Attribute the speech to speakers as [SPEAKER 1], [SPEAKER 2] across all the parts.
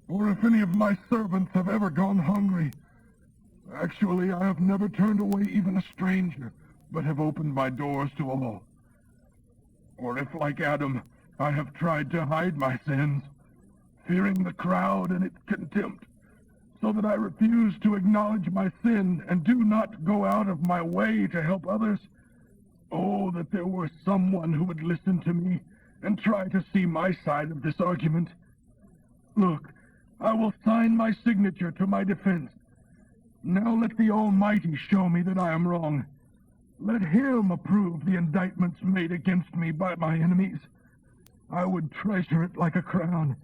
[SPEAKER 1] or if any of my servants have ever gone hungry. Actually, I have never turned away even a stranger, but have opened my doors to all. Or if, like Adam, I have tried to hide my sins, fearing the crowd and its contempt, so that I refuse to acknowledge my sin and do not go out of my way to help others. Oh, that there were someone who would listen to me and try to see my side of this argument. Look, I will sign my signature to my defense. Now let the Almighty show me that I am wrong. Let Him approve the indictments made against me by my enemies. I would treasure it like a crown.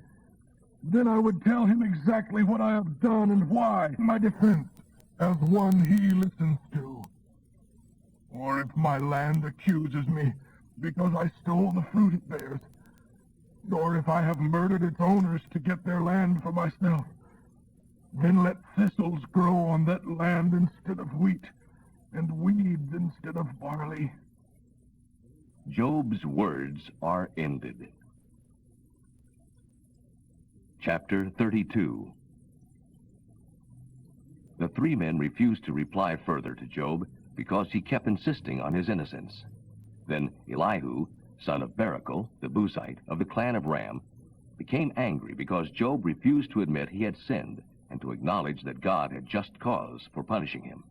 [SPEAKER 1] Then I would tell Him exactly what I have done and why. My defense, as one He listens to. Or if my land accuses me because I stole the fruit it bears, or if I have murdered its owners to get their land for myself, then let thistles grow on that land instead of wheat, and weeds instead of barley.
[SPEAKER 2] Job's words are ended. Chapter 32. The three men refused to reply further to Job because he kept insisting on his innocence. Then Elihu, son of Barachel, the Buzite of the clan of Ram, became angry because Job refused to admit he had sinned and to acknowledge that God had just cause for punishing him.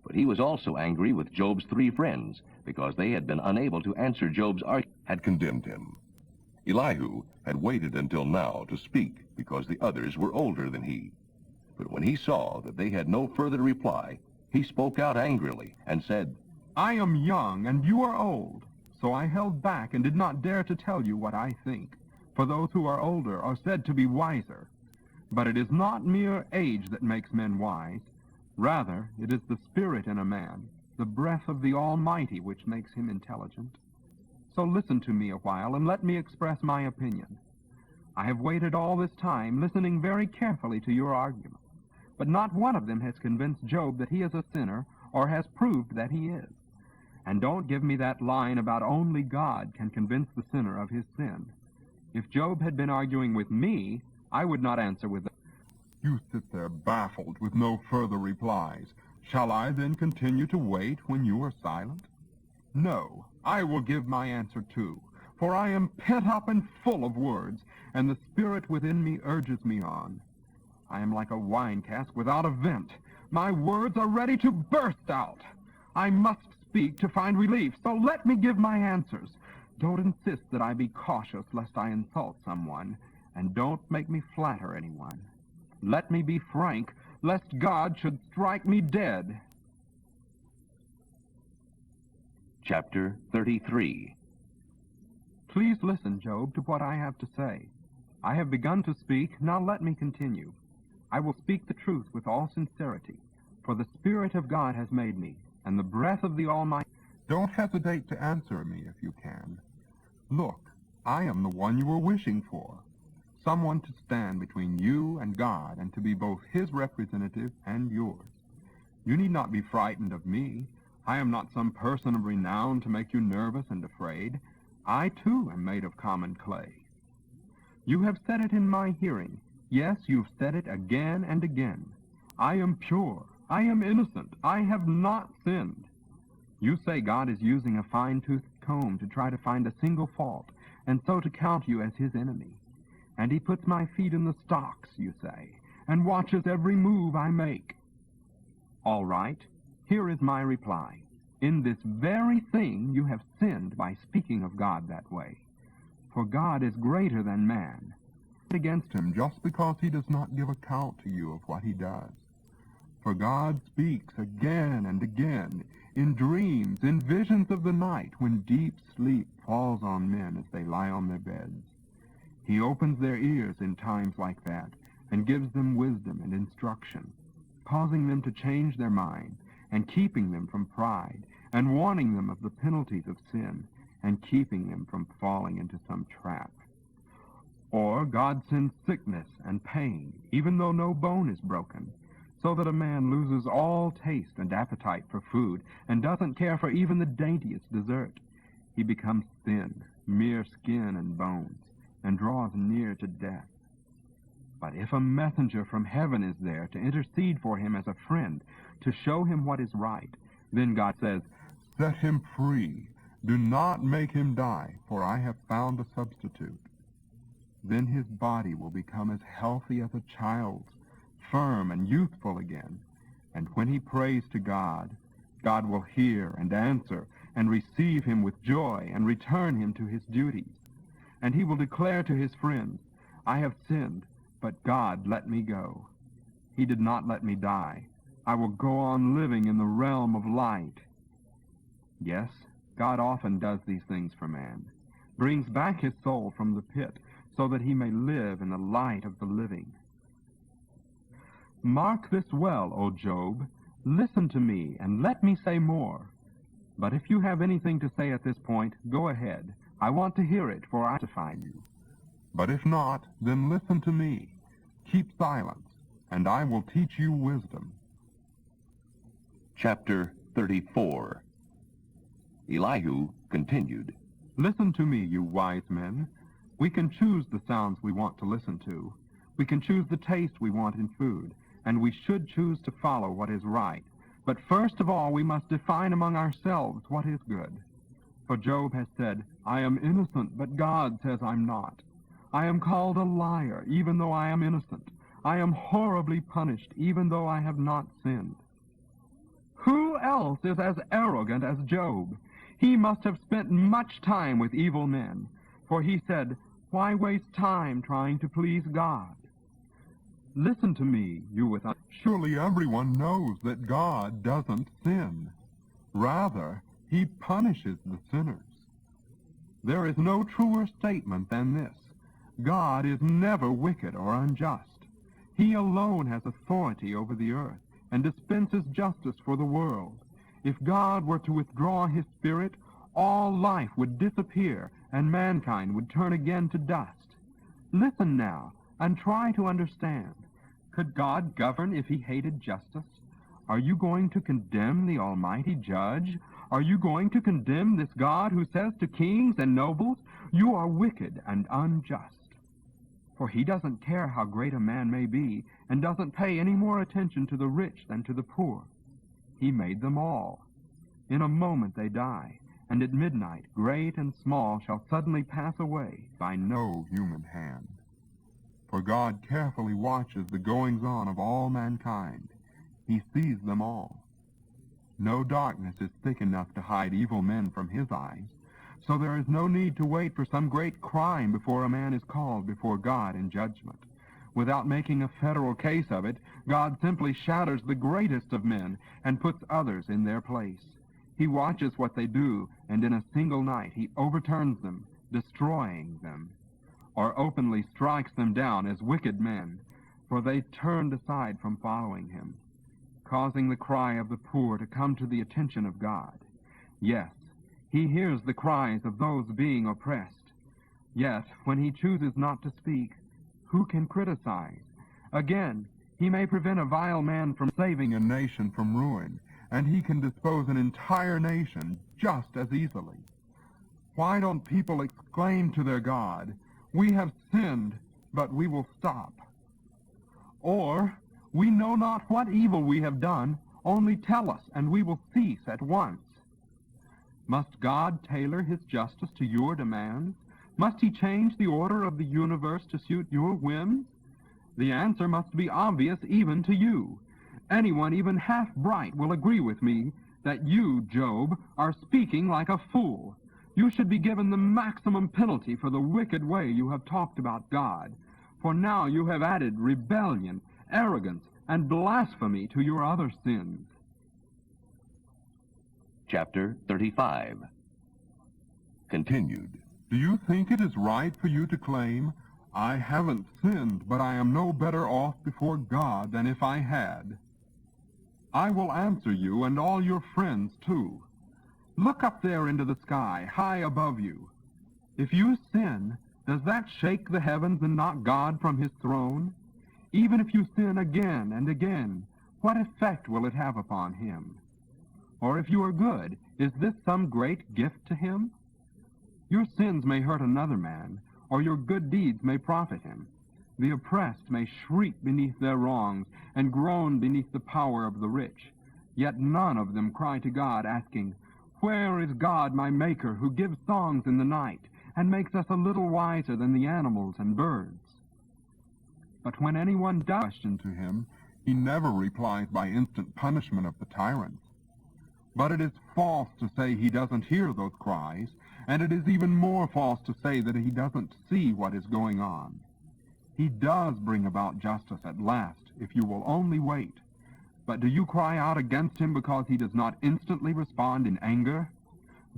[SPEAKER 2] But he was also angry with Job's three friends because they had been unable to answer Job's argument.
[SPEAKER 3] Had condemned him. Elihu had waited until now to speak because the others were older than he. But when he saw that they had no further reply, he spoke out angrily and said,
[SPEAKER 4] I am young and you are old, so I held back and did not dare to tell you what I think, for those who are older are said to be wiser. But it is not mere age that makes men wise. Rather, it is the spirit in a man, the breath of the Almighty, which makes him intelligent. So listen to me a while and let me express my opinion. I have waited all this time, listening very carefully to your arguments, but not one of them has convinced Job that he is a sinner or has proved that he is. And don't give me that line about only God can convince the sinner of his sin. If Job had been arguing with me, I would not answer with the...
[SPEAKER 1] You sit there baffled with no further replies. Shall I then continue to wait when you are silent?
[SPEAKER 4] No, I will give my answer too, for I am pent up and full of words, and the spirit within me urges me on. I am like a wine cask without a vent. My words are ready to burst out. I must speak to find relief, so let me give my answers. Don't insist that I be cautious lest I insult someone, and don't make me flatter anyone. Let me be frank, lest God should strike me dead.
[SPEAKER 2] Chapter 33.
[SPEAKER 4] Please listen, Job, to what I have to say. I have begun to speak, now let me continue. I will speak the truth with all sincerity, for the Spirit of God has made me, and the breath of the Almighty...
[SPEAKER 1] Don't hesitate to answer me if you can. Look, I am the one you were wishing for. Someone to stand between you and God and to be both His representative and yours. You need not be frightened of me. I am not some person of renown to make you nervous and afraid. I, too, am made of common clay. You have said it in my hearing. Yes, you've said it again and again. I am pure. I am innocent. I have not sinned. You say God is using a fine-toothed comb to try to find a single fault, and so to count you as His enemy. And He puts my feet in the stocks, you say, and watches every move I make. All right, here is my reply. In this very thing you have sinned by speaking of God that way. For God is greater than man. Against Him just because He does not give account to you of what He does. For God speaks again and again, in dreams, in visions of the night, when deep sleep falls on men as they lie on their beds. He opens their ears in times like that, and gives them wisdom and instruction, causing them to change their mind, and keeping them from pride, and warning them of the penalties of sin, and keeping them from falling into some trap. Or God sends sickness and pain, even though no bone is broken, so that a man loses all taste and appetite for food, and doesn't care for even the daintiest dessert. He becomes thin, mere skin and bones, and draws near to death.
[SPEAKER 4] But if a messenger from heaven is there to intercede for him as a friend, to show him what is right, then God says,
[SPEAKER 1] Set him free. Do not make him die, for I have found a substitute. Then his body will become as healthy as a child's, firm and youthful again. And when he prays to God, God will hear and answer and receive him with joy and return him to his duties. And he will declare to his friends, I have sinned, but God let me go. He did not let me die. I will go on living in the realm of light. Yes, God often does these things for man, brings back his soul from the pit so that he may live in the light of the living. Mark this well, O Job. Listen to me, and let me say more. But if you have anything to say at this point, go ahead. I want to hear it, for I edify you. But if not, then listen to me. Keep silence, and I will teach you wisdom.
[SPEAKER 3] Chapter 34. Elihu continued,
[SPEAKER 4] Listen to me, you wise men. We can choose the sounds we want to listen to. We can choose the taste we want in food, and we should choose to follow what is right. But first of all, we must define among ourselves what is good. For Job has said, I am innocent, but God says I'm not. I am called a liar, even though I am innocent. I am horribly punished, even though I have not sinned. Who else is as arrogant as Job? He must have spent much time with evil men, for he said, Why waste time trying to please God? Listen to me, you with us.
[SPEAKER 1] Surely everyone knows that God doesn't sin. Rather, he punishes the sinners. There is no truer statement than this. God is never wicked or unjust. He alone has authority over the earth and dispenses justice for the world. If God were to withdraw his spirit, all life would disappear and mankind would turn again to dust. Listen now and try to understand. Could God govern if he hated justice? Are you going to condemn the Almighty Judge? Are you going to condemn this God who says to kings and nobles, You are wicked and unjust? For he doesn't care how great a man may be, and doesn't pay any more attention to the rich than to the poor. He made them all. In a moment they die, and at midnight great and small shall suddenly pass away by no human hand. For God carefully watches the goings-on of all mankind. He sees them all. No darkness is thick enough to hide evil men from his eyes, so there is no need to wait for some great crime before a man is called before God in judgment. Without making a federal case of it, God simply shatters the greatest of men and puts others in their place. He watches what they do, and in a single night he overturns them, destroying them, or openly strikes them down as wicked men, for they turned aside from following him, causing the cry of the poor to come to the attention of God. Yes, he hears the cries of those being oppressed. Yet, when he chooses not to speak, who can criticize? Again, he may prevent a vile man from saving A nation from ruin, and he can dispose an entire nation just as easily. Why don't people exclaim to their God, We have sinned, but we will stop? Or, We know not what evil we have done, only tell us, and we will cease at once. Must God tailor his justice to your demands? Must he change the order of the universe to suit your whims? The answer must be obvious even to you. Anyone even half bright will agree with me that you, Job, are speaking like a fool. You should be given the maximum penalty for the wicked way you have talked about God. For now you have added rebellion, arrogance, and blasphemy to your other sins.
[SPEAKER 2] Chapter 35.
[SPEAKER 3] continued,
[SPEAKER 1] Do you think it is right for you to claim, I haven't sinned, but I am no better off before God than if I had? I will answer you and all your friends, too. Look up there into the sky, high above you. If you sin, does that shake the heavens and knock God from his throne? Even if you sin again and again, what effect will it have upon him? Or if you are good, is this some great gift to him? Your sins may hurt another man, or your good deeds may profit him.
[SPEAKER 4] The oppressed may shriek beneath their wrongs and groan beneath the power of the rich. Yet none of them cry to God, asking, "Where is God, my Maker, who gives songs in the night and makes us a little wiser than the animals and birds?" But when anyone does
[SPEAKER 1] Question to him, he never replies by instant punishment of the tyrants. But it is false to say he doesn't hear those cries, and it is even more false to say that he doesn't see what is going on. He does bring about justice at last, if you will only wait. But do you cry out against him because he does not instantly respond in anger?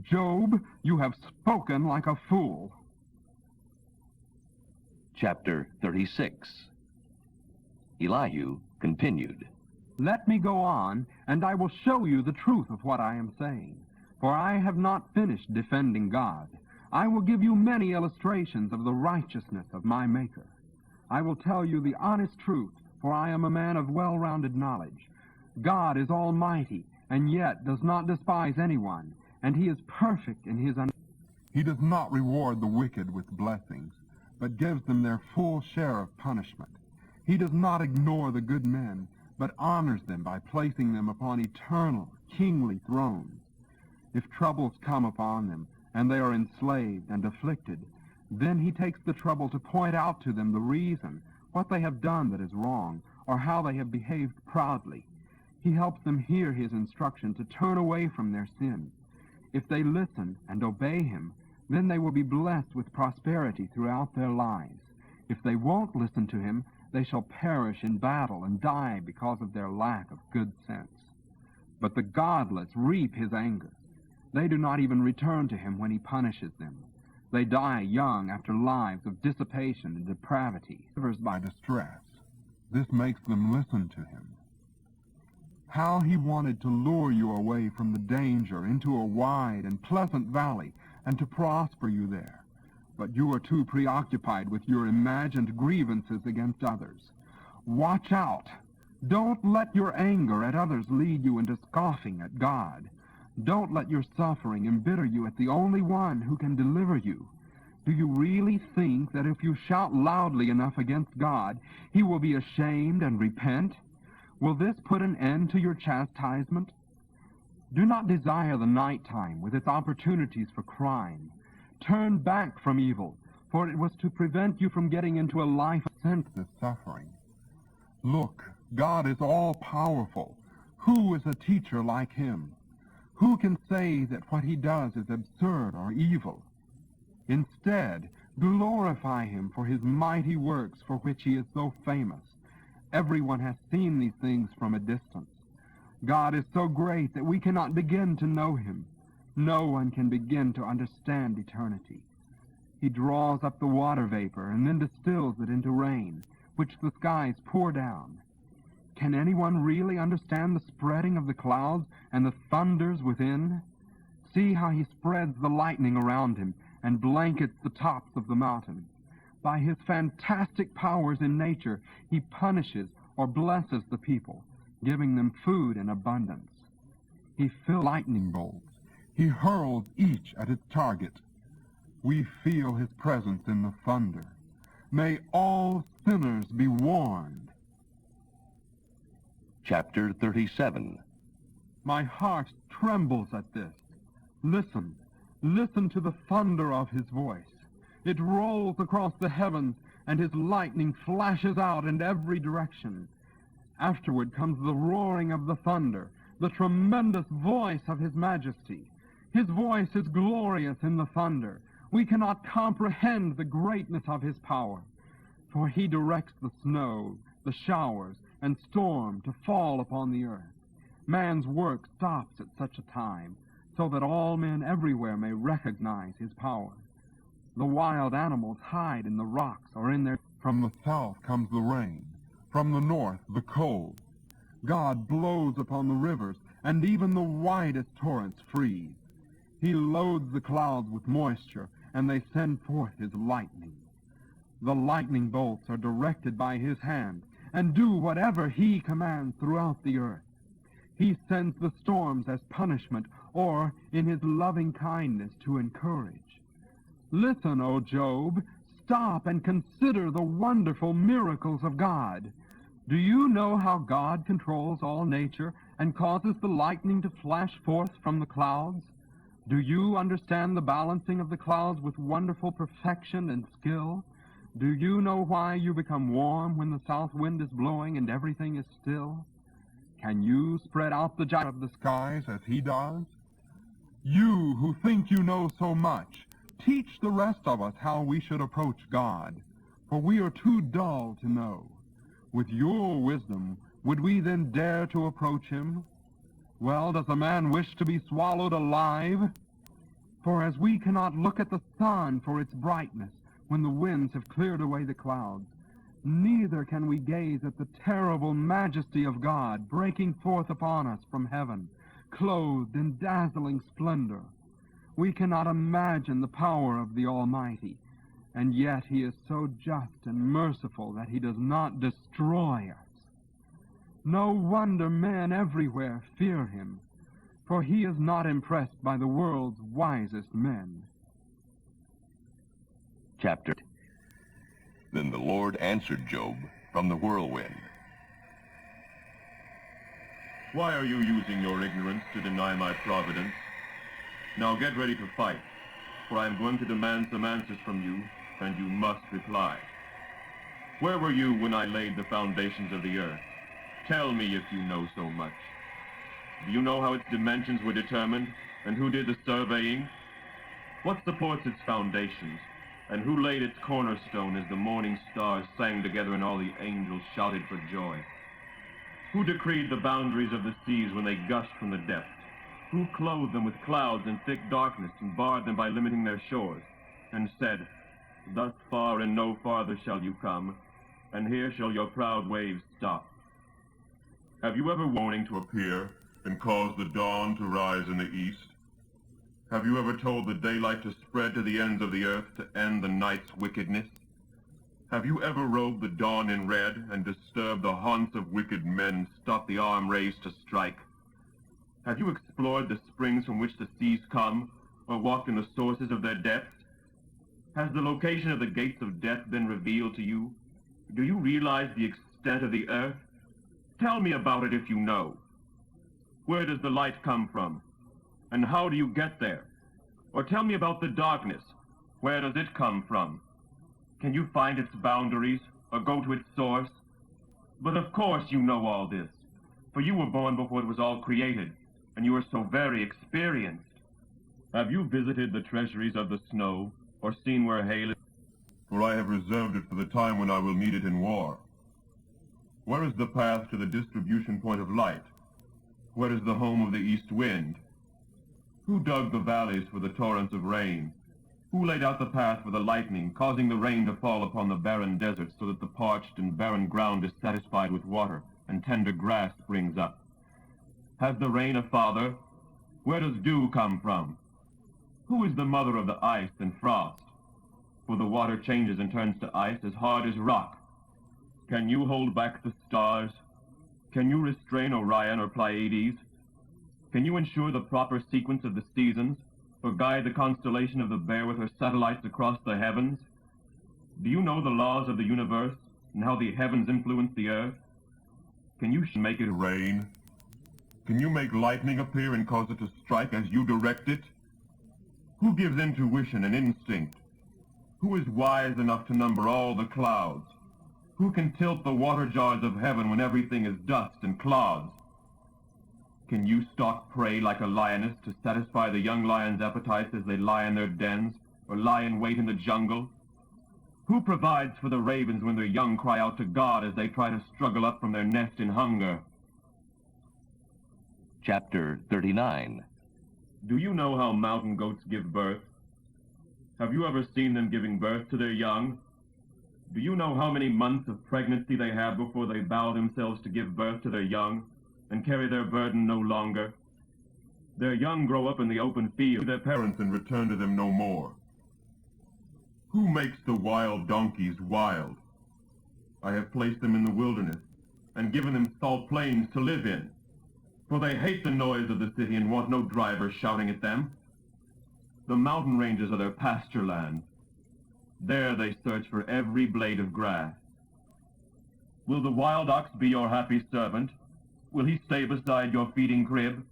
[SPEAKER 1] Job, you have spoken like a fool.
[SPEAKER 2] Chapter 36. Elihu continued.
[SPEAKER 4] Let me go on, and I will show you the truth of what I am saying. For I have not finished defending God. I will give you many illustrations of the righteousness of my Maker. I will tell you the honest truth, for I am a man of well-rounded knowledge. God is almighty, and yet does not despise anyone, and he is perfect in his
[SPEAKER 1] He does not reward the wicked with blessings, but gives them their full share of punishment. He does not ignore the good men, but honors them by placing them upon eternal, kingly thrones. If troubles come upon them, and they are enslaved and afflicted, then he takes the trouble to point out to them the reason, what they have done that is wrong, or how they have behaved proudly. He helps them hear his instruction to turn away from their sin. If they listen and obey him, then they will be blessed with prosperity throughout their lives. If they won't listen to him, they shall perish in battle and die because of their lack of good sense. But the godless reap his anger. They do not even return to him when he punishes them. They die young after lives of dissipation and depravity. By distress. This makes them listen to him. How he wanted to lure you away from the danger into a wide and pleasant valley and to prosper you there. But you are too preoccupied with your imagined grievances against others. Watch out. Don't let your anger at others lead you into scoffing at God. Don't let your suffering embitter you at the only one who can deliver you. Do you really think that if you shout loudly enough against God, he will be ashamed and repent? Will this put an end to your chastisement? Do not desire the nighttime with its opportunities for crime. Turn back from evil, for it was to prevent you from getting into a life of senseless suffering. Look, God is all-powerful. Who is a teacher like him? Who can say that what he does is absurd or evil? Instead, glorify him for his mighty works for which he is so famous. Everyone has seen these things from a distance. God is so great that we cannot begin to know him. No one can begin to understand eternity. He draws up the water vapor and then distills it into rain, which the skies pour down. Can anyone really understand the spreading of the clouds and the thunders within? See how he spreads the lightning around him and blankets the tops of the mountains. By his fantastic powers in nature, he punishes or blesses the people, giving them food in abundance. He fills lightning bolts. He hurls each at its target. We feel his presence in the thunder. May all sinners be warned.
[SPEAKER 2] Chapter 37.
[SPEAKER 4] My heart trembles at this. Listen, listen to the thunder of his voice. It rolls across the heavens, and his lightning flashes out in every direction. Afterward comes the roaring of the thunder, the tremendous voice of his majesty. His voice is glorious in the thunder. We cannot comprehend the greatness of his power. For he directs the snow, the showers, and storm to fall upon the earth. Man's work stops at such a time, so that all men everywhere may recognize his power. The wild animals hide in the rocks or in their...
[SPEAKER 1] From the south comes the rain, from the north the cold. God blows upon the rivers, and even the widest torrents freeze. He loads the clouds with moisture, and they send forth his lightning. The lightning bolts are directed by his hand, and do whatever he commands throughout the earth. He sends the storms as punishment, or in his loving kindness to encourage. Listen, O Job,
[SPEAKER 4] stop and consider the wonderful miracles of God. Do you know how God controls all nature and causes the lightning to flash forth from the clouds? Do you understand the balancing of the clouds with wonderful perfection and skill? Do you know why you become warm when the south wind is blowing and everything is still? Can you spread out the gyre of the
[SPEAKER 1] skies as he does? You who think you know so much, teach the rest of us how we should approach God, for we are too dull to know. With your wisdom, would we then dare to approach him? Well, does a man wish to be swallowed alive? For as we cannot look at the sun for its brightness when the winds have cleared away the clouds, neither can we gaze at the terrible majesty of God breaking forth upon us from heaven, clothed in dazzling splendor. We cannot imagine the power of the Almighty, and yet he is so just and merciful that he does not destroy us. No wonder men everywhere fear him, for he is not impressed by the world's wisest men.
[SPEAKER 2] Chapter.
[SPEAKER 3] Then the Lord answered Job from the whirlwind.
[SPEAKER 5] Why are you using your ignorance to deny my providence? Now get ready to fight, for I am going to demand some answers from you, and you must reply. Where were you when I laid the foundations of the earth? Tell me if you know so much. Do you know how its dimensions were determined, and who did the surveying? What supports its foundations, and who laid its cornerstone as the morning stars sang together and all the angels shouted for joy? Who decreed the boundaries of the seas when they gushed from the depths? Who clothed them with clouds and thick darkness and barred them by limiting their shores, and said, "Thus far and no farther shall you come, and here shall your proud waves stop"? Have you ever warning to appear and caused the dawn to rise in the east? Have you ever told the daylight to spread to the ends of the earth to end the night's wickedness? Have you ever robed the dawn in red and disturbed the haunts of wicked men and stopped the arm raised to strike? Have you explored the springs from which the seas come, or walked in the sources of their depths? Has the location of the gates of death been revealed to you? Do you realize the extent of the earth? Tell me about it if you know. Where does the light come from? And how do you get there? Or tell me about the darkness. Where does it come from? Can you find its boundaries, or go to its source? But of course you know all this, for you were born before it was all created, and you are so very experienced. Have you visited the treasuries of the snow, or seen where hail is? For I have reserved it for the time when I will need it in war. Where is the path to the distribution point of light? Where is the home of the east wind? Who dug the valleys for the torrents of rain? Who laid out the path for the lightning, causing the rain to fall upon the barren deserts so that the parched and barren ground is satisfied with water, and tender grass springs up? Has the rain a father? Where does dew come from? Who is the mother of the ice and frost? For the water changes and turns to ice as hard as rock. Can you hold back the stars? Can you restrain Orion or Pleiades? Can you ensure the proper sequence of the seasons, or guide the constellation of the Bear with her satellites across the heavens? Do you know the laws of the universe, and how the heavens influence the earth? Can you make it rain? Can you make lightning appear and cause it to strike as you direct it? Who gives intuition and instinct? Who is wise enough to number all the clouds? Who can tilt the water jars of heaven when everything is dust and clods? Can you stalk prey like a lioness to satisfy the young lions' appetites as they lie in their dens, or lie in wait in the jungle? Who provides for the ravens when their young cry out to God as they try to struggle up from their nest in hunger?
[SPEAKER 2] Chapter 39.
[SPEAKER 5] Do you know how mountain goats give birth? Have you ever seen them giving birth to their young? Do you know how many months of pregnancy they have before they bow themselves to give birth to their young, and carry their burden no longer? Their young grow up in the open field, their parents, and return to them no more. Who makes the wild donkeys wild? I have placed them in the wilderness, and given them salt plains to live in, for they hate the noise of the city and want no driver shouting at them. The mountain ranges are their pasture lands. There they search for every blade of grass. Will the wild ox be your happy servant? Will he stay beside your feeding crib?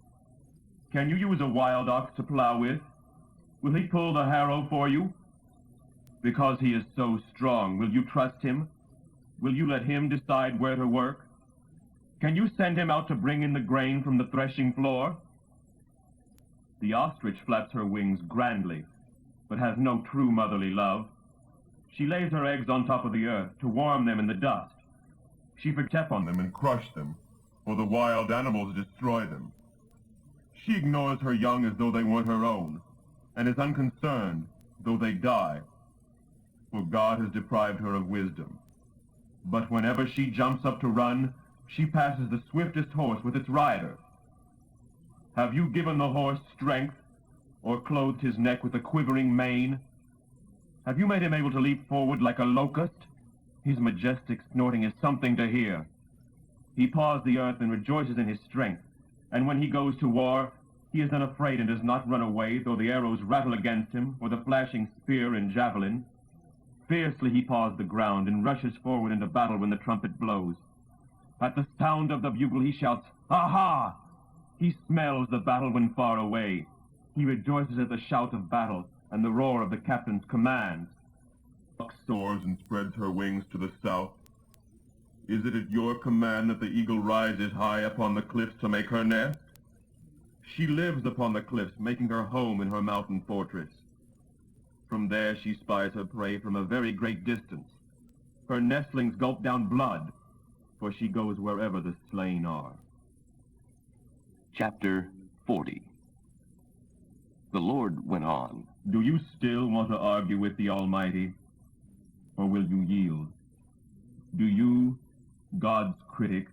[SPEAKER 5] Can you use a wild ox to plow with? Will he pull the harrow for you? Because he is so strong, will you trust him? Will you let him decide where to work? Can you send him out to bring in the grain from the threshing floor? The ostrich flaps her wings grandly, but has no true motherly love. She lays her eggs on top of the earth to warm them in the dust. She step on them and crush them, or the wild animals destroy them. She ignores her young as though they weren't her own, and is unconcerned, though they die. For God has deprived her of wisdom. But whenever she jumps up to run, she passes the swiftest horse with its rider. Have you given the horse strength, or clothed his neck with a quivering mane? Have you made him able to leap forward like a locust? His majestic snorting is something to hear. He paws the earth and rejoices in his strength, and when he goes to war, he is unafraid and does not run away, though the arrows rattle against him, or the flashing spear and javelin. Fiercely he paws the ground and rushes forward into battle when the trumpet blows. At the sound of the bugle he shouts, "Aha!" He smells the battle when far away. He rejoices at the shout of battle and the roar of the captain's command.
[SPEAKER 4] Ox soars and spreads her wings to the south. Is it at your command that the eagle rises high upon the cliffs to make her nest? She lives upon the cliffs, making her home in her mountain fortress. From there she spies her prey from a very great distance. Her nestlings gulp down blood, for she goes wherever the slain are.
[SPEAKER 2] Chapter 40. The Lord went on.
[SPEAKER 5] Do you still want to argue with the Almighty, or will you yield? Do you, God's critic,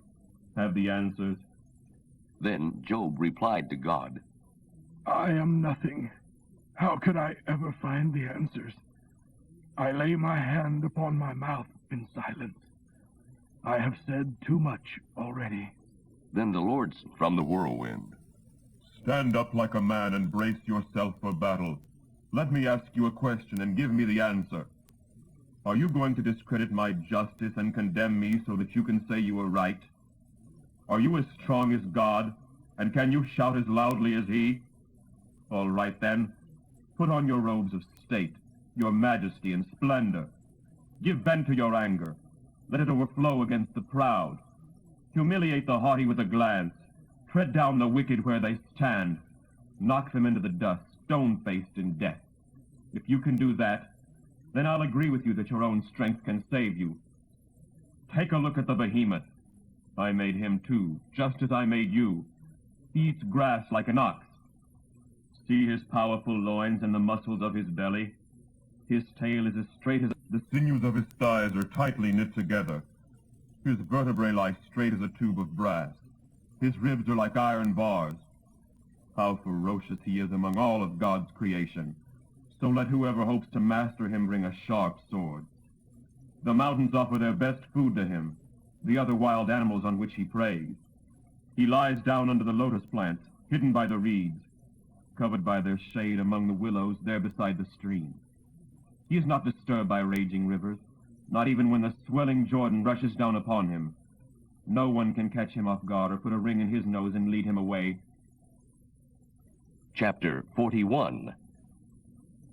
[SPEAKER 5] have the answers?
[SPEAKER 2] Then Job replied to God,
[SPEAKER 6] I am nothing. How could I ever find the answers? I lay my hand upon my mouth in silence. I have said too much already.
[SPEAKER 2] Then the Lord said,
[SPEAKER 3] From the whirlwind.
[SPEAKER 4] Stand up like a man and brace yourself for battle. Let me ask you a question and give me the answer. Are you going to discredit my justice and condemn me so that you can say you were right? Are you as strong as God, and can you shout as loudly as he? All right then, put on your robes of state, your majesty and splendor. Give vent to your anger. Let it overflow against the proud. Humiliate the haughty with a glance. Tread down the wicked where they stand. Knock them into the dust, stone-faced in death. If you can do that, then I'll agree with you that your own strength can save you. Take a look at the behemoth. I made him too, just as I made you. He eats grass like an ox. See his powerful loins and the muscles of his belly. His tail is as straight as... The sinews of his thighs are tightly knit together. His vertebrae lie straight as a tube of brass. His ribs are like iron bars. How ferocious he is among all of God's creation. So let whoever hopes to master him bring a sharp sword. The mountains offer their best food to him, the other wild animals on which he preys. He lies down under the lotus plants, hidden by the reeds, covered by their shade among the willows there beside the stream. He is not disturbed by raging rivers, not even when the swelling Jordan rushes down upon him. No one can catch him off guard or put a ring in his nose and lead him away.
[SPEAKER 2] Chapter 41.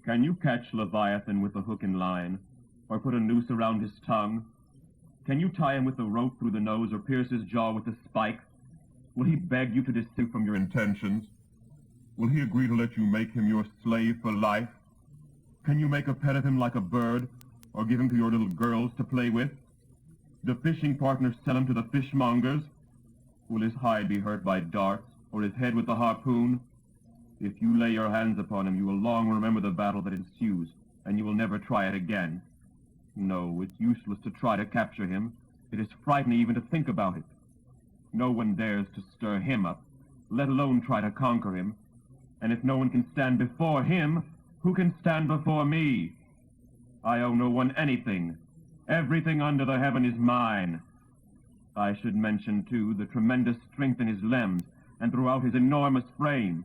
[SPEAKER 5] Can you catch Leviathan with a hook and line, or put a noose around his tongue? Can you tie him with a rope through the nose or pierce his jaw with a spike? Will he beg you to desist from your intentions? Will he agree to let you make him your slave for life? Can you make a pet of him like a bird, or give him to your little girls to play with? Do fishing partners sell him to the fishmongers? Will his hide be hurt by darts, or his head with the harpoon? If you lay your hands upon him, you will long remember the battle that ensues, and you will never try it again. No, it's useless to try to capture him. It is frightening even to think about it. No one dares to stir him up, let alone try to conquer him. And if no one can stand before him, who can stand before me? I owe no one anything. Everything under the heaven is mine. I should mention, too, the tremendous strength in his limbs and throughout his enormous frame.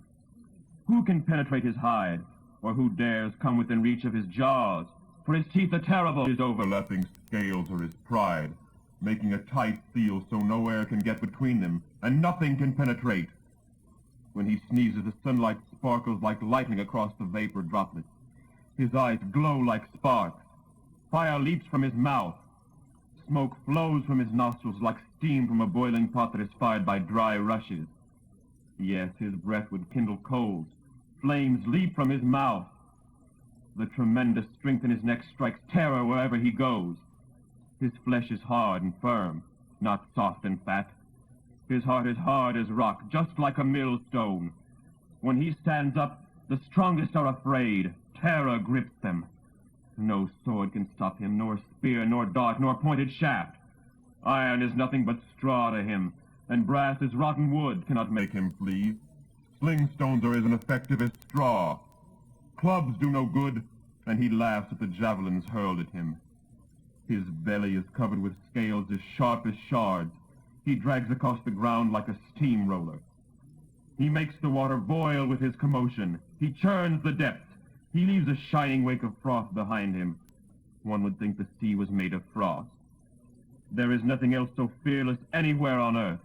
[SPEAKER 5] Who can penetrate his hide, or who dares come within reach of his jaws? for his teeth are terrible. His overlapping scales are his pride, making a tight seal so no air can get between them, and nothing can penetrate. When he sneezes, the sunlight sparkles like lightning across the vapor droplets. His eyes glow like sparks. Fire leaps from his mouth. Smoke flows from his nostrils like steam from a boiling pot that is fired by dry rushes. Yes, his breath would kindle coals. Flames leap from his mouth. The tremendous strength in his neck strikes terror wherever he goes. His flesh is hard and firm, not soft and fat. His heart is hard as rock, just like a millstone. When he stands up, the strongest are afraid. Terror grips them. No sword can stop him, nor spear, nor dart, nor pointed shaft. Iron is nothing but straw to him, and brass is rotten wood, cannot make him flee. Sling stones are as ineffective as straw. Clubs do no good, and he laughs at the javelins hurled at him. His belly is covered with scales as sharp as shards. He drags across the ground like a steamroller. He makes the water boil with his commotion. He churns the depths. He leaves a shining wake of froth behind him. One would think the sea was made of frost. There is nothing else so fearless anywhere on earth.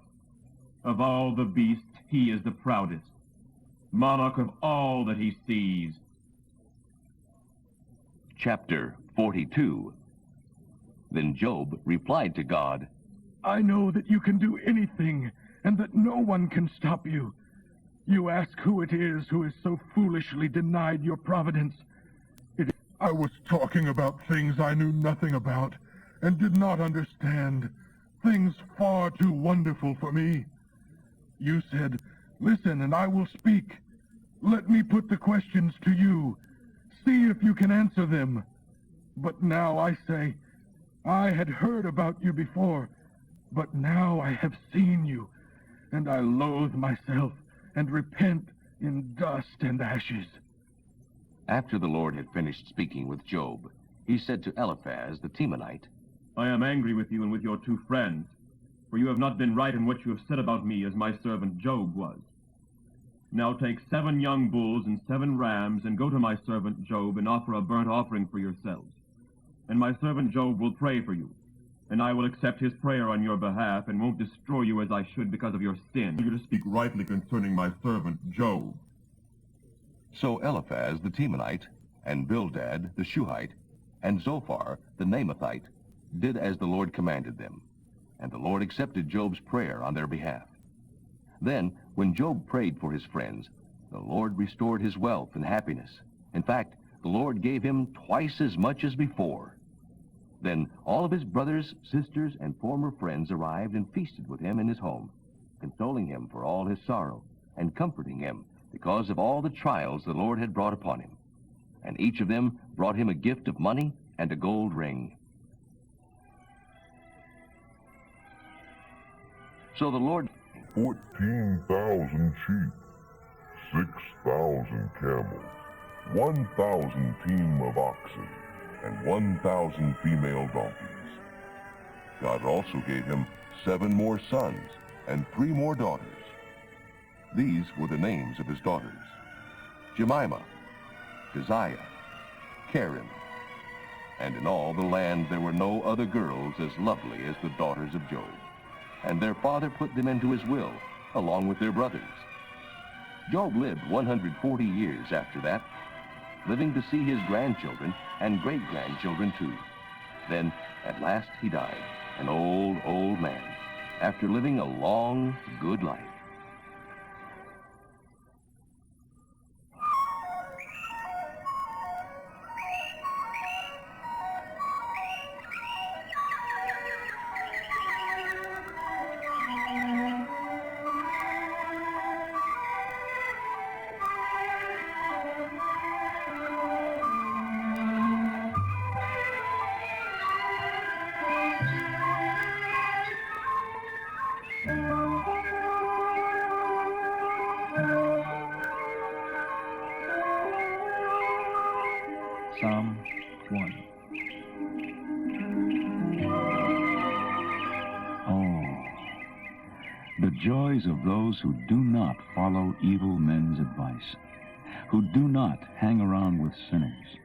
[SPEAKER 5] Of all the beasts, he is the proudest, monarch of all that he sees.
[SPEAKER 2] Chapter 42. Then Job replied to God,
[SPEAKER 6] I know that you can do anything, and that no one can stop you. You ask who it is who is so foolishly denied your providence.
[SPEAKER 4] I was talking about things I knew nothing about and did not understand, things far too wonderful for me. You said, listen and I will speak. Let me put the questions to you. See if you can answer them. But now I say, I had heard about you before, but now I have seen you, and I loathe myself and repent in dust and ashes.
[SPEAKER 2] After the Lord had finished speaking with Job, he said to Eliphaz the Temanite,
[SPEAKER 5] I am angry with you and with your two friends, for you have not been right in what you have said about me as my servant Job was. Now take 7 young bulls and 7 rams, and go to my servant Job and offer a burnt offering for yourselves. And my servant Job will pray for you, and I will accept his prayer on your behalf, and won't destroy you as I should because of your sin. You to speak rightly concerning my servant Job.
[SPEAKER 3] So Eliphaz the Temanite, and Bildad the Shuhite, and Zophar the Naamathite did as the Lord commanded them, and the Lord accepted Job's prayer on their behalf. Then, when Job prayed for his friends, the Lord restored his wealth and happiness. In fact, the Lord gave him twice as much as before. Then all of his brothers, sisters, and former friends arrived and feasted with him in his home, consoling him for all his sorrow, and comforting him because of all the trials the Lord had brought upon him. And each of them brought him a gift of money and a gold ring. So the Lord
[SPEAKER 7] 14,000 sheep, 6,000 camels, 1,000 team of oxen, and 1,000 female donkeys. God also gave him 7 more sons and 3 more daughters. These were the names of his daughters: Jemimah, Keziah, Karen. And in all the land there were no other girls as lovely as the daughters of Job. And their father put them into his will, along with their brothers. Job lived 140 years after that, living to see his grandchildren and great-grandchildren too. Then, at last, he died, an old, old man, after living a long, good life.
[SPEAKER 8] Psalm 1. Oh, the joys of those who do not follow evil men's advice, who do not hang around with sinners,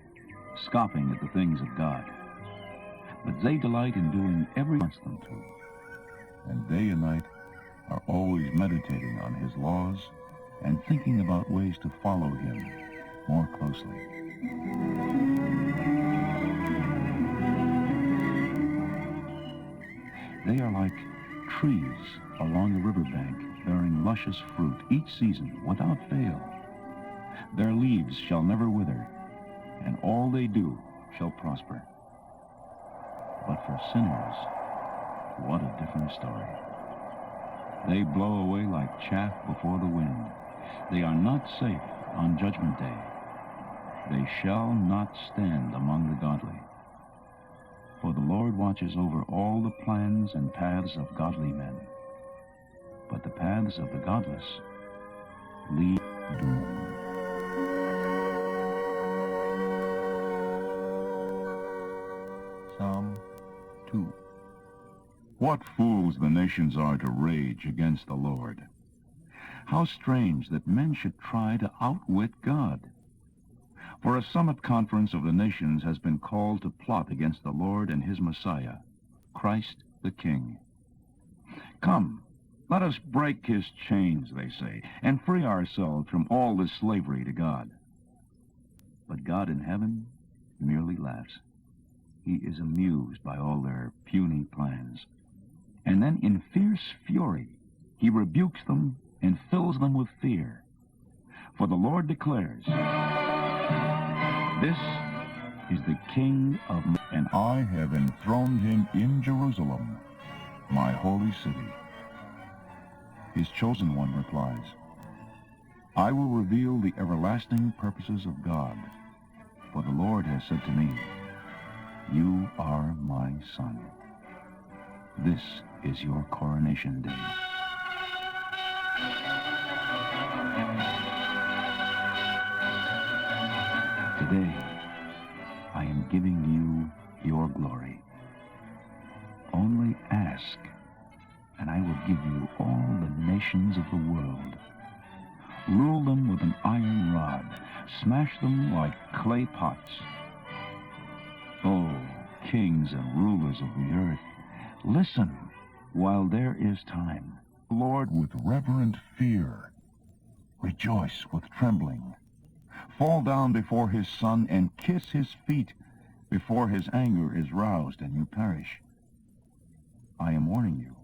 [SPEAKER 8] scoffing at the things of God. But they delight in doing every wants them to,
[SPEAKER 7] And day and night are always meditating on his laws
[SPEAKER 8] and thinking about ways to follow him more closely. They are like trees along the riverbank, bearing luscious fruit each season without fail. Their leaves shall never wither, and all they do shall prosper. But for sinners, what a different story. They blow away like chaff before the wind. They are not safe on Judgment Day. They shall not stand among the godly. For the Lord watches over all the plans and paths of godly men, but the paths of the godless lead doom.
[SPEAKER 1] Psalm 2.
[SPEAKER 8] What fools the nations are to rage against the Lord. How strange that men should try to outwit God. For a summit conference of the nations has been called to plot against the Lord and his Messiah, Christ the King. Come, let us break his chains, they say, and free ourselves from all this slavery to God. But God in heaven merely laughs. He is amused by all their puny plans. And then in fierce fury, he rebukes them and fills them with fear. For the Lord declares, "This is the King of, and
[SPEAKER 7] I have enthroned him in Jerusalem, my holy city."
[SPEAKER 8] His chosen one replies, "I will reveal the everlasting purposes of God, for the Lord has said to me, 'You are my son. This is your coronation day.'" Today, I am giving you your glory. Only ask, and I will give you all the nations of the world. Rule them with an iron rod. Smash them like clay pots. Oh, kings and rulers of the earth, listen while there is time.
[SPEAKER 7] Lord, with reverent fear, rejoice with trembling. Fall down before his Son and kiss his feet before his anger is roused and you perish.
[SPEAKER 8] I am warning you.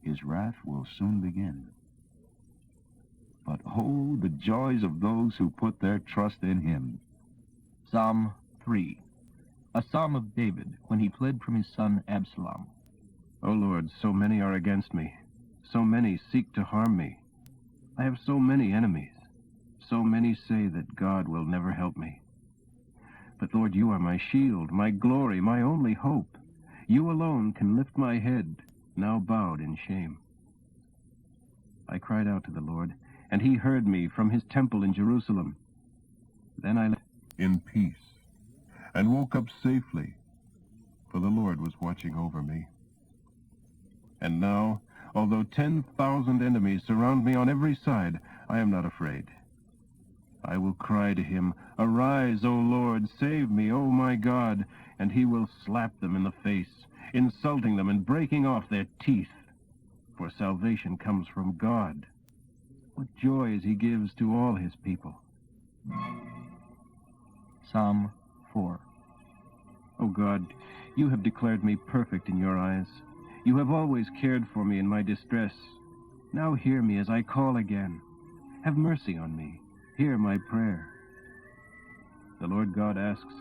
[SPEAKER 8] His wrath will soon begin. But oh, the joys of those who put their trust in him.
[SPEAKER 9] Psalm 3. A psalm of David when he fled from his son Absalom.
[SPEAKER 5] O Lord, so many are against me. So many seek to harm me. I have so many enemies. So many say that God will never help me. But Lord, you are my shield, my glory, my only hope. You alone can lift my head, now bowed in shame. I cried out to the Lord, and he heard me from his temple in Jerusalem. Then I lay
[SPEAKER 1] in peace, and woke up safely, for the Lord was watching over me. And now, although 10,000 enemies surround me on every side, I am not afraid. I will cry to him, "Arise, O Lord, save me, O my God," and he will slap them in the face, insulting them and breaking off their teeth. For salvation comes from God. What joys he gives to all his people.
[SPEAKER 9] Psalm 4.
[SPEAKER 5] O God, you have declared me perfect in your eyes. You have always cared for me in my distress. Now hear me as I call again. Have mercy on me. Hear my prayer. The Lord God asks,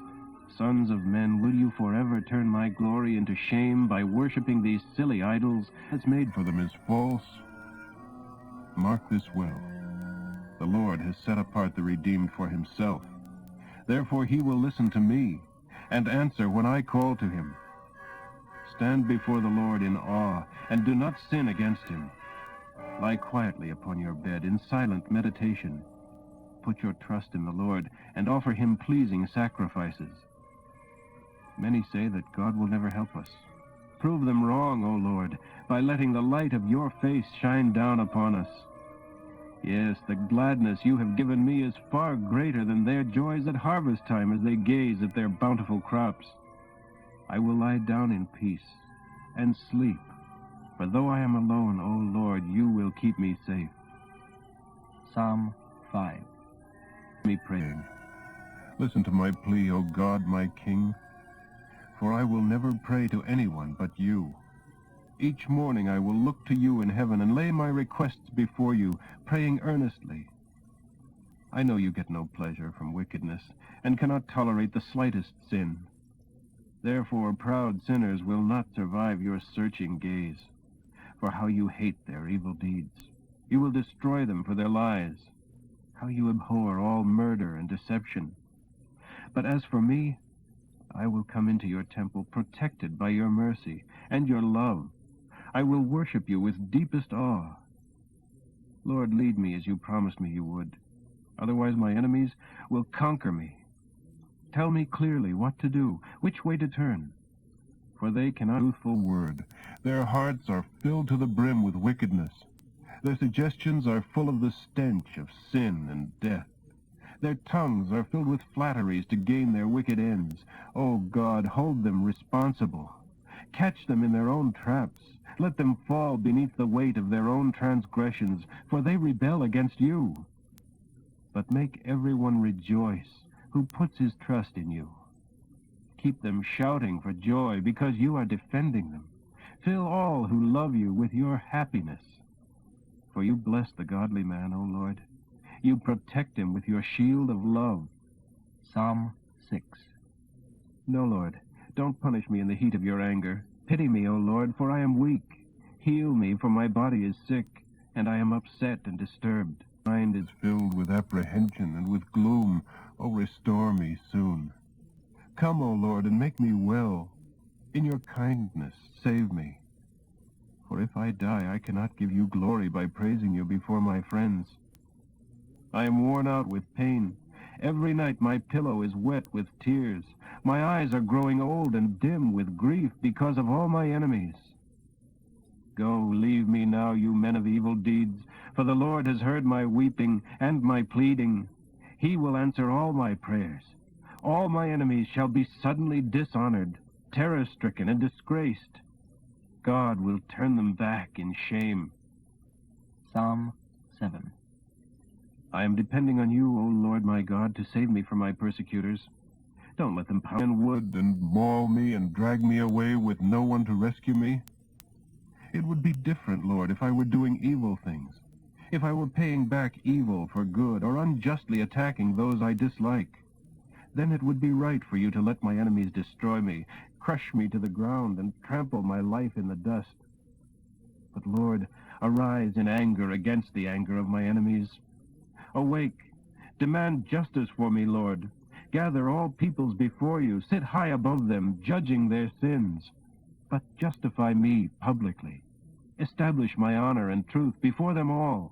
[SPEAKER 5] "Sons of men, will you forever turn my glory into shame by worshiping these silly idols that's made
[SPEAKER 1] For them is false. Mark this well. The Lord has set apart the redeemed for himself. Therefore he will listen to me and answer when I call to him. Stand before the Lord in awe, and do not sin against him. Lie quietly upon your bed in silent meditation. Put your trust in the Lord, and offer him pleasing sacrifices. Many say that God will never help us. Prove them wrong, O Lord, by letting the light of your face shine down upon us.
[SPEAKER 9] Yes, the gladness you have given me is far greater than their joys at harvest time as they gaze at their bountiful crops. I will lie down in peace and sleep, for though I am alone, O Lord, you will keep me safe. Psalm 5. Me praying.
[SPEAKER 6] Listen to my plea, O God, my King, for I will never pray to anyone but you. Each morning I will look to you in heaven and lay my requests before you, praying earnestly. I know you get no pleasure from wickedness, and cannot tolerate the slightest sin. Therefore proud sinners will not survive your searching gaze, for how you hate their evil deeds. You will destroy them for their lies. How you abhor all murder and deception. But as for me, I will come into your temple protected by your mercy and your love. I will worship you with deepest awe. Lord, lead me as you promised me you would. Otherwise my enemies will conquer me. Tell me clearly what to do, which way to turn. For they cannot truthful word. Their hearts are filled to the brim with wickedness. Their suggestions are full of the stench of sin and death. Their tongues are filled with flatteries to gain their wicked ends. O God, hold them responsible. Catch them in their own traps. Let them fall beneath the weight of their own transgressions, for they rebel against you. But make everyone rejoice who puts his trust in you. Keep them shouting for joy because you are defending them. Fill all who love you with your happiness. For you bless the godly man, O Lord. You protect him with your shield of love. Psalm 6. No, Lord, don't punish me in the heat of your anger. Pity me, O Lord, for I am weak. Heal me, for my body is sick, and I am upset and disturbed. My mind is filled with apprehension and with gloom. O restore me soon. Come, O Lord, and make me well. In your kindness, save me. For if I die, I cannot give you glory by praising you before my friends. I am worn out with pain. Every night my pillow is wet with tears. My eyes are growing old and dim with grief because of all my enemies. Go, leave me now, you men of evil deeds, for the Lord has heard my weeping and my pleading. He will answer all my prayers. All my enemies shall be suddenly dishonored, terror-stricken, and disgraced. God will turn them back in shame. Psalm 7. I am depending on you, O Lord my God, to save me from my persecutors. Don't let them pound in wood and maul me and drag me away with no one to rescue me. It would be different, Lord, if I were doing evil things, if I were paying back evil for good or unjustly attacking those I dislike. Then it would be right for you to let my enemies destroy me, crush me to the ground, and trample my life in the dust. But, Lord, arise in anger against the anger of my enemies. Awake, demand justice for me, Lord. Gather all peoples before you, sit high above them, judging their sins. But justify me publicly. Establish my honor and truth before them all.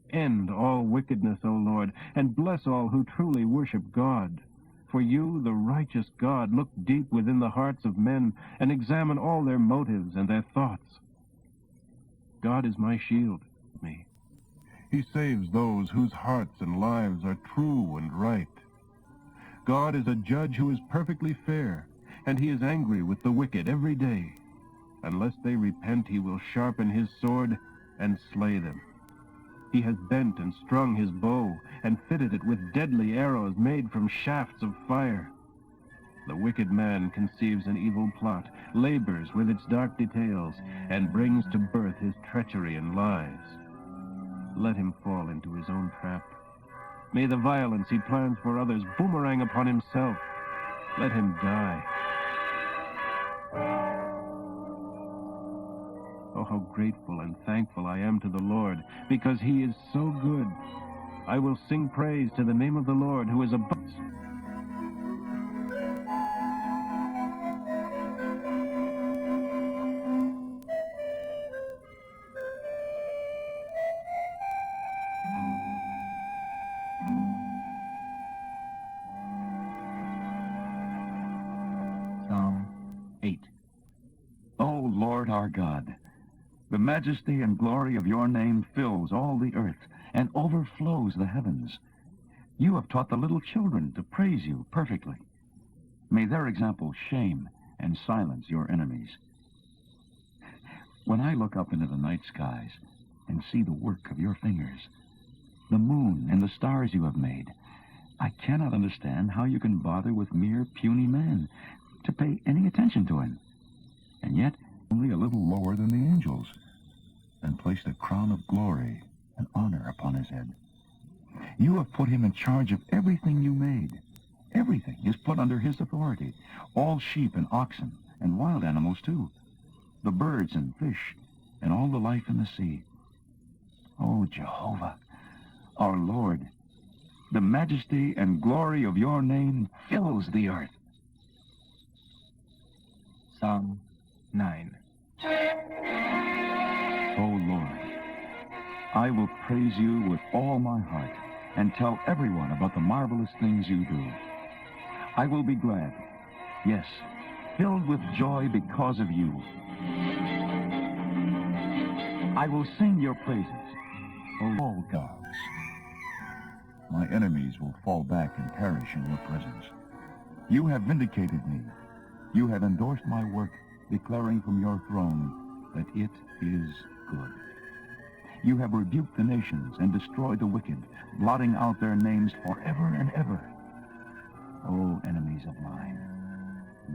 [SPEAKER 6] End all wickedness, O Lord, and bless all who truly worship God. For you, the righteous God, look deep within the hearts of men and examine all their motives and their thoughts. God is my shield, me. He saves those whose hearts and lives are true and right. God is a judge who is perfectly fair, and he is angry with the wicked every day. Unless they repent, he will sharpen his sword and slay them. He has bent and strung his bow and fitted it with deadly arrows made from shafts of fire. The wicked man conceives an evil plot, labors with its dark details, and brings to birth his treachery and lies. Let him fall into his own trap. May the violence he plans for others boomerang upon himself. Let him die. Oh, how grateful and thankful I am to the Lord, because he is so good. I will sing praise to the name of the Lord, who is above. Psalm 8.
[SPEAKER 8] O Lord our God, the majesty and glory of your name fills all the earth. and overflows the heavens. You have taught the little children to praise you perfectly. May their example shame and silence your enemies. When I look up into the night skies and see the work of your fingers, the moon and the stars you have made, I cannot understand how you can bother with mere puny man to pay any attention to him. And yet, only a little lower than the angels, and placed a crown of glory and honor upon his head. You have put him in charge of everything you made. Everything is put under his authority, all sheep and oxen, and wild animals too, the birds and fish, and all the life in the sea. O Jehovah, our Lord, the majesty and glory of your name fills the earth.
[SPEAKER 10] Psalm 9.
[SPEAKER 8] O Lord, I will praise you with all my heart and tell everyone about the marvelous things you do. I will be glad, yes, filled with joy because of you. I will sing your praises, O all gods. My enemies will fall back and perish in your presence. You have vindicated me. You have endorsed my work, declaring from your throne that it is good. You have rebuked the nations and destroyed the wicked, blotting out their names forever and ever. O enemies of mine,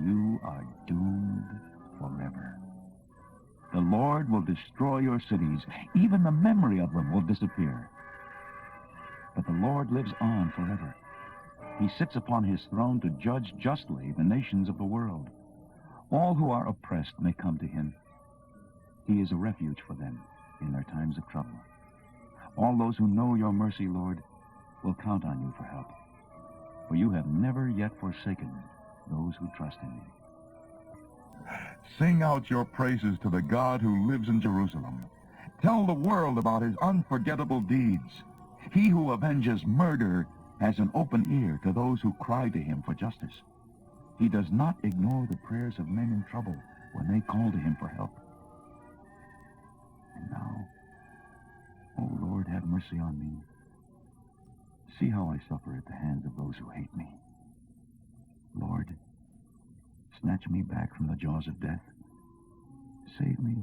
[SPEAKER 8] you are doomed forever. The Lord will destroy your cities. Even the memory of them will disappear. But the Lord lives on forever. He sits upon his throne to judge justly the nations of the world. All who are oppressed may come to him. He is a refuge for them in their times of trouble. All those who know your mercy, Lord, will count on you for help. For you have never yet forsaken those who trust in you.
[SPEAKER 1] Sing out your praises to the God who lives in Jerusalem. Tell the world about his unforgettable deeds. He who avenges murder has an open ear to those who cry to him for justice. He does not ignore the prayers of men in trouble when they call to him for help. And now, O Lord, have mercy on me. See how I suffer at the hands of those who hate me. Lord, snatch me back from the jaws of death. Save me,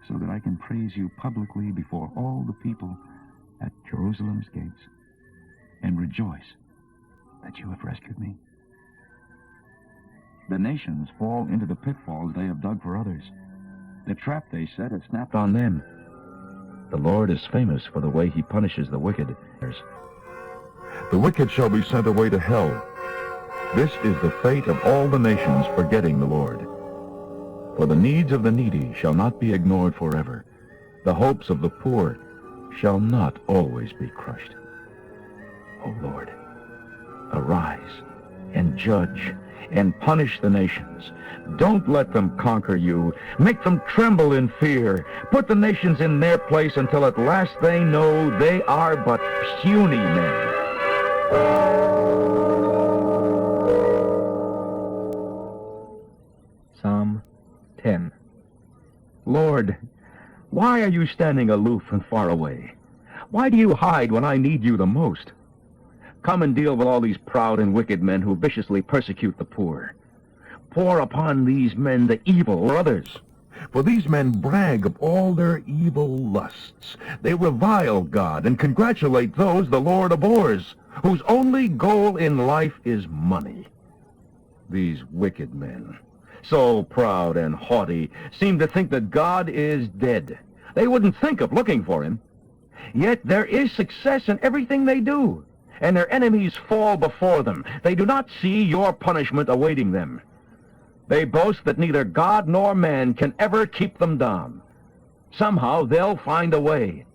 [SPEAKER 1] so that I can praise you publicly before all the people at Jerusalem's gates, and rejoice that you have rescued me. The nations fall into the pitfalls they have dug for others. The trap they set has snapped on them. The Lord is famous for the way he punishes the wicked.
[SPEAKER 7] The wicked shall be sent away to hell. This is the fate of all the nations forgetting the Lord. For the needs of the needy shall not be ignored forever. The hopes of the poor shall not always be crushed. O Lord, arise and judge and punish the nations. Don't let them conquer you. Make them tremble in fear. Put the nations in their place until at last they know they are but puny men.
[SPEAKER 10] Psalm 10.
[SPEAKER 11] Lord, why are you standing aloof and far away? Why do you hide when I need you the most? Come and deal with all these proud and wicked men who viciously persecute the poor. Pour upon these men the evil of others.
[SPEAKER 7] For these men brag of all their evil lusts. They revile God and congratulate those the Lord abhors, whose only goal in life is money. These wicked men, so proud and haughty, seem to think that God is dead. They wouldn't think of looking for him. Yet there is success in everything they do, and their enemies fall before them. They do not see your punishment awaiting them. They boast that neither God nor man can ever keep them down. Somehow they'll find a way.